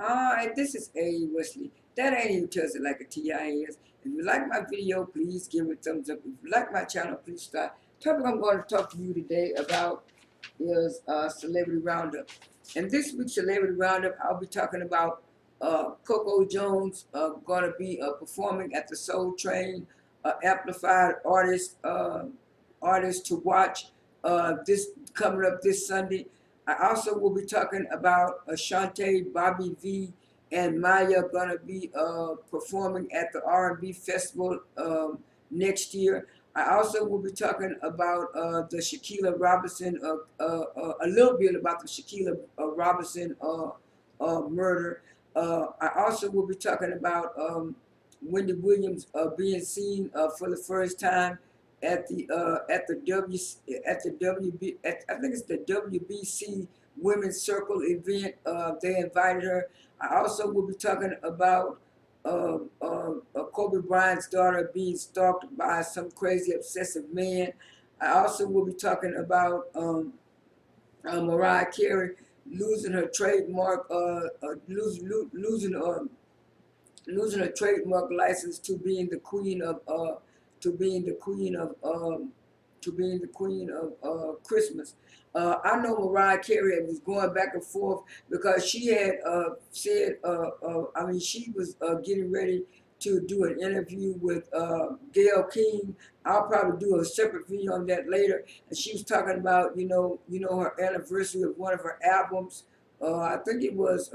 Hi, this is A. Wesley. That ain't even tells it like a TIS. If you like my video, please give it a thumbs up. If you like my channel, please subscribe. Topic I'm going to talk to you today about is Celebrity Roundup. In this week's Celebrity Roundup, I'll be talking about Coco Jones going to be performing at the Soul Train Amplified artist to watch this coming up this Sunday. I also will be talking about Ashante, Bobby V, and Maya gonna be performing at the R&B festival next year. I also will be talking about the Shanequilla Roberson, a little bit about the Shanequilla Roberson murder. I also will be talking about Wendy Williams being seen for the first time at the WB I think it's the WBC Women's Circle event. They invited her. I also will be talking about Kobe Bryant's daughter being stalked by some crazy obsessive man. I also will be talking about Mariah Carey losing her trademark, losing her trademark license to being the queen of to being the queen of Christmas. I know Mariah Carey was going back and forth because she had said, I mean, she was getting ready to do an interview with Gayle King. I'll probably do a separate video on that later. And she was talking about, her anniversary of one of her albums. I think it was.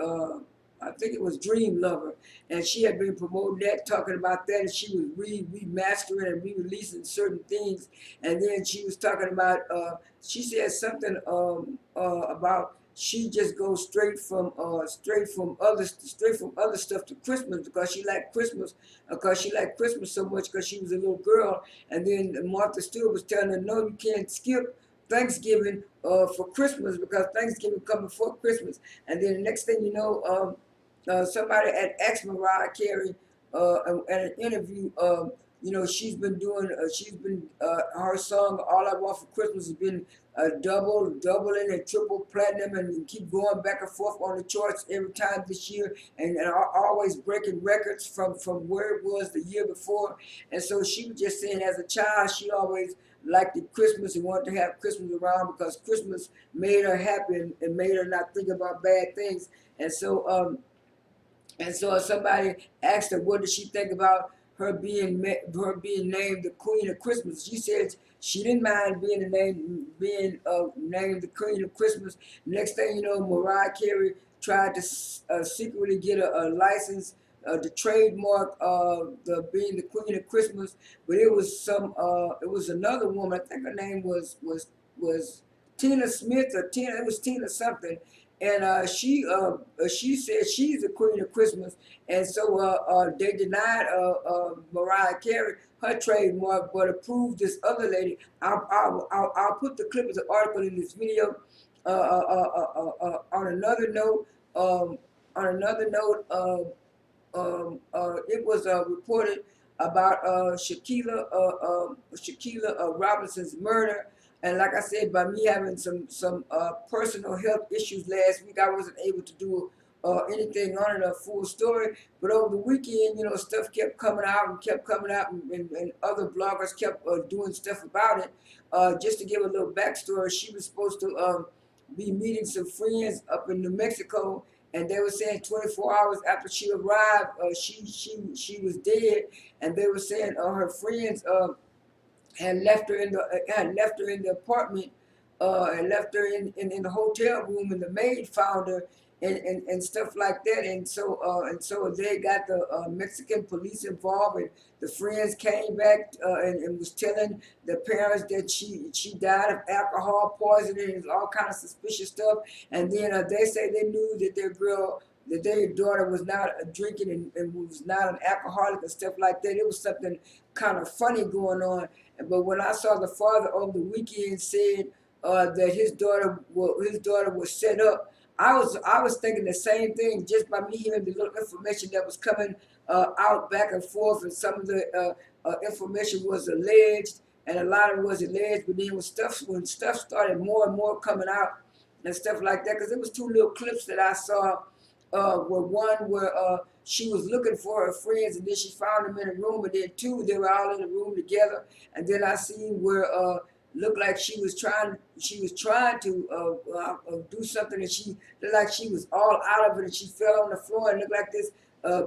I think it was Dream Lover, and she had been promoting that, talking about that, and she was remastering and re-releasing certain things. And then she was talking about, she said something about she just goes straight from other stuff to Christmas because she liked Christmas so much because she was a little girl. And then Martha Stewart was telling her, no, you can't skip Thanksgiving for Christmas because Thanksgiving comes before Christmas. And then the next thing you know, somebody had asked Mariah Carey at an interview, her song "All I Want for Christmas" has been doubling and triple platinum, and keep going back and forth on the charts every time this year, and always breaking records from where it was the year before. And so she was just saying, as a child, she always liked the Christmas and wanted to have Christmas around because Christmas made her happy and made her not think about bad things. And so somebody asked her, what did she think about her being named the Queen of Christmas? She said she didn't mind being named the Queen of Christmas. Next thing you know, Mariah Carey tried to secretly get a license to trademark the being the Queen of Christmas, but it was another woman. I think her name was Tina Smith or Tina. It was Tina something, and she said she's the Queen of Christmas, and so they denied Mariah Carey her trademark, but approved this other lady. I'll put the clip of the article in this video. On another note, it was reported about Shanequilla Roberson's murder. And like I said, by me having some personal health issues last week, I wasn't able to do anything on it, a full story. But over the weekend, stuff kept coming out and other bloggers kept doing stuff about it. Just to give a little backstory, she was supposed to be meeting some friends up in New Mexico, and they were saying 24 hours after she arrived, she was dead, and they were saying her friends had left her in the apartment, and left her in the hotel room, and the maid found her and stuff like that. And so they got the Mexican police involved, and the friends came back and was telling the parents that she died of alcohol poisoning and all kind of suspicious stuff. And then they say they knew that their daughter was not drinking and was not an alcoholic and stuff like that. It was something kind of funny going on. But when I saw the father over the weekend said that his daughter was set up, I was thinking the same thing just by me hearing the little information that was coming out back and forth, and some of the information was alleged, and a lot of it was alleged. But then when stuff started more and more coming out and stuff like that, because it was two little clips that I saw where one where she was looking for her friends, and then she found them in a room, and then two, they were all in a room together, and then I seen where looked like she was trying to do something, and she looked like she was all out of it, and she fell on the floor, and looked like this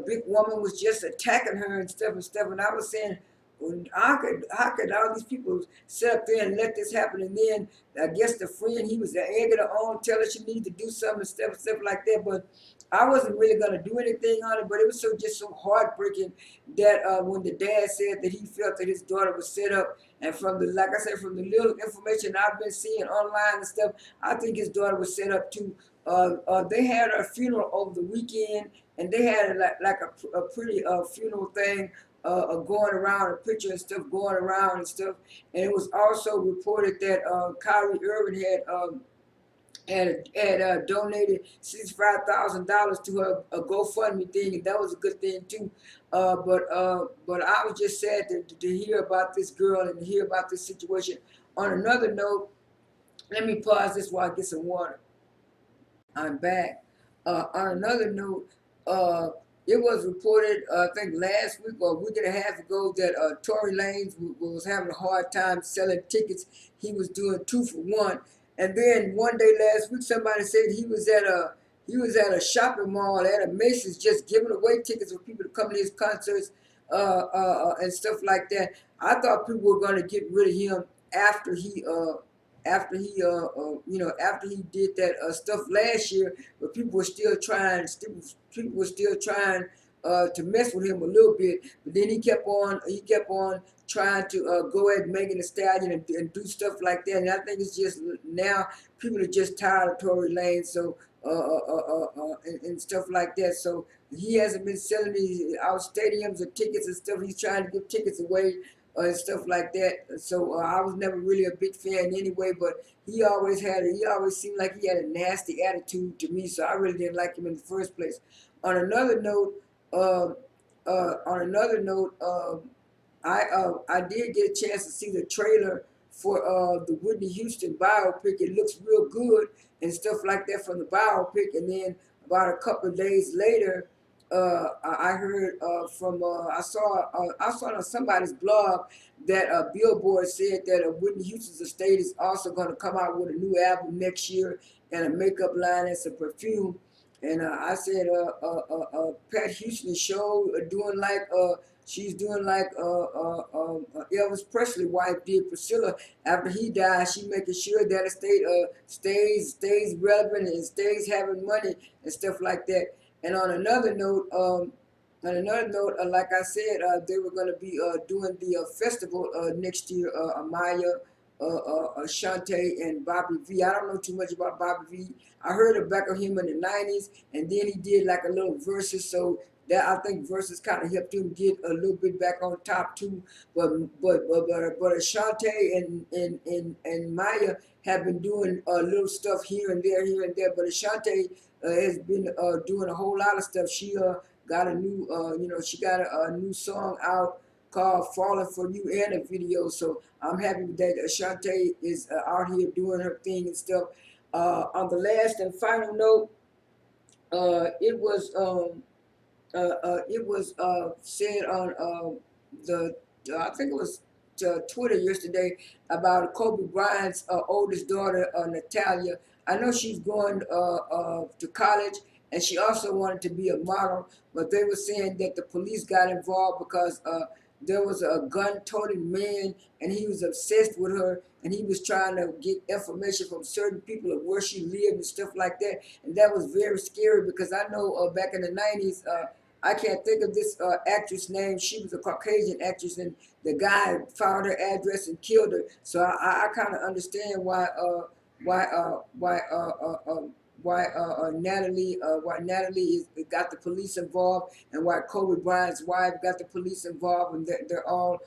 big woman was just attacking her and stuff and stuff, and I was saying, well, how could all these people sit up there and let this happen? And then I guess the friend, he was egging her on, telling her she needed to do something and stuff like that. But I wasn't really gonna do anything on it. But it was so heartbreaking that when the dad said that he felt that his daughter was set up, and from the, like I said, from the little information I've been seeing online and stuff, I think his daughter was set up too. They had a funeral over the weekend, and they had like a pretty funeral thing going around, a picture and stuff going around and stuff. And it was also reported that Kyrie Irving had donated $65,000 to her a GoFundMe thing, and that was a good thing too. But I was just sad to hear about this girl and to hear about this situation. On another note, let me pause this while I get some water. I'm back. On another note, it was reported, I think last week or a week and a half ago, that Tory Lanez was having a hard time selling tickets. He was doing 2 for 1, and then one day last week, somebody said he was at a shopping mall at a Macy's just giving away tickets for people to come to his concerts and stuff like that. I thought people were going to get rid of him after he did that stuff last year, but people were still trying to mess with him a little bit. But then he kept on trying to go ahead and Megan Thee Stallion and do stuff like that. And I think it's just now people are just tired of Tory Lanez, so and stuff like that. So he hasn't been selling our stadiums or tickets and stuff. He's trying to give tickets away and stuff like that. So I was never really a big fan anyway, but he always seemed like he had a nasty attitude to me, so I really didn't like him in the first place. On another note, uh, on another note, I did get a chance to see the trailer for the Whitney Houston biopic. It looks real good and stuff like that from the biopic. And then about a couple of days later, I heard I saw on somebody's blog that Billboard said that Whitney Houston's estate is also going to come out with a new album next year and a makeup line and some perfume. And I said, Pat Houston show doing like she's doing like Elvis Presley wife did Priscilla after he died. She making sure that the state stays relevant and stays having money and stuff like that. And like I said, they were going to be doing the festival next year. Amaya, Shantae, and Bobby V. I don't know too much about Bobby V. I heard about him in the '90s, and then he did like a little verses. So that I think verses kind of helped him get a little bit back on top too. But Shantae and Maya have been doing little stuff here and there, here and there. But Shantae has been doing a whole lot of stuff. She got a new, she got a new song out called "Falling for You" and a video. So I'm happy that Shantae is out here doing her thing and stuff. On the last and final note, it was said on the I think it was Twitter yesterday about Kobe Bryant's oldest daughter, Natalia. I know she's going to college, and she also wanted to be a model, but they were saying that the police got involved because there was a gun-toting man, and he was obsessed with her, and he was trying to get information from certain people of where she lived and stuff like that. And that was very scary because I know back in the '90s, I can't think of this actress name. She was a Caucasian actress, and the guy found her address and killed her. So I kind of understand why uh, why uh, uh, um, why Natalie is got the police involved, and why Kobe Bryant's wife got the police involved, and they're all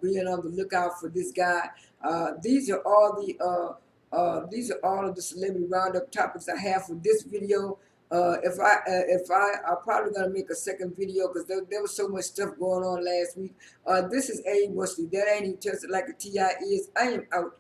being on the lookout for this guy. These are all of the Celebrity Roundup topics I have for this video. I'm probably gonna make a second video because there was so much stuff going on last week. This is A. Wesley. That ain't even tested like a TI is. I am out.